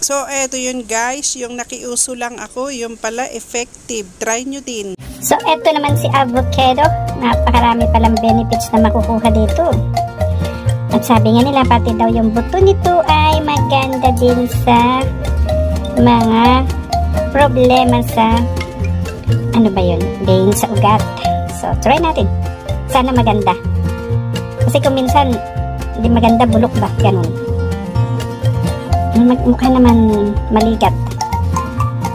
So, eto yun guys, yung nakiuso lang ako, yung pala effective. Try nyo din. So, eto naman si avocado. Napakarami palang benefits na makukuha dito. At sabi nga nila, pati daw yung buto nito ay maganda din sa mga problema sa, ano ba yun, vein sa ugat. So, try natin. Sana maganda. Kasi kung minsan, hindi maganda, bulok ba? Ganun. Mukha naman maligat.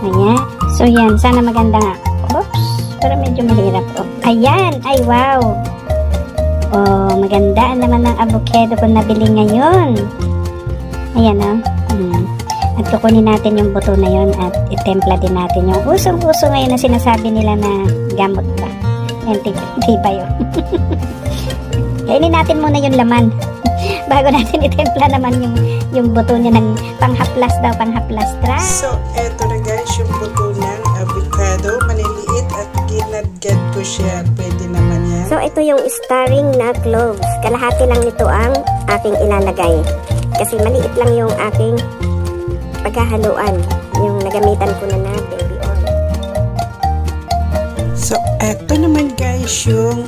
Ayan. So, yan. Sana maganda nga. Oops. Pero medyo mahirap. Oh. Ayan. Ay, wow. Oh, maganda naman ang avocado ko nabili ngayon. Ayan, oh. At kukunin natin yung buto na yun at itempla din natin yung usong-uso ngayon na sinasabi nila na gamot ba. Hindi ba yun? Kainin natin muna yung laman. Bago natin itempla naman yung buto niya ng panghaplas daw, panghaplas. Try! So, eto na guys, yung buto ng avocado. Maliliit at ginadgad ko siya. Pwede naman yan. So, ito yung starring na cloves. Kalahati lang nito ang aking ilalagay. Kasi maliit lang yung aking paghahaluan. Yung nagamitan ko na baby oil. So, eto naman guys, yung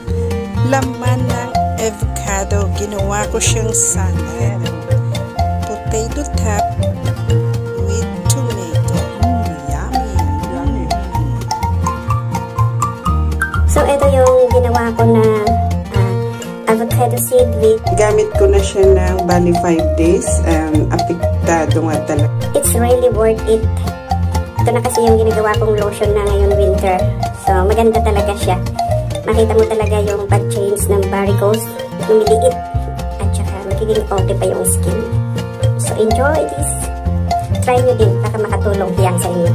laman ng avocado. Ginawa ko siyang salad. Potato top with tomato. Yummy, yummy. So, ito yung ginawa ko na avocado seed with... Gamit ko na siya ng bali 5 days. Apektado nga talaga. It's really worth it. Ito na kasi yung ginagawa kong lotion na ngayon winter. So, maganda talaga siya. Makita mo talaga yung pag-change ng varicose, lumiliit, at saka magiging okay pa yung skin. So, enjoy this. Try nyo din, baka makatulong yan sa inyo.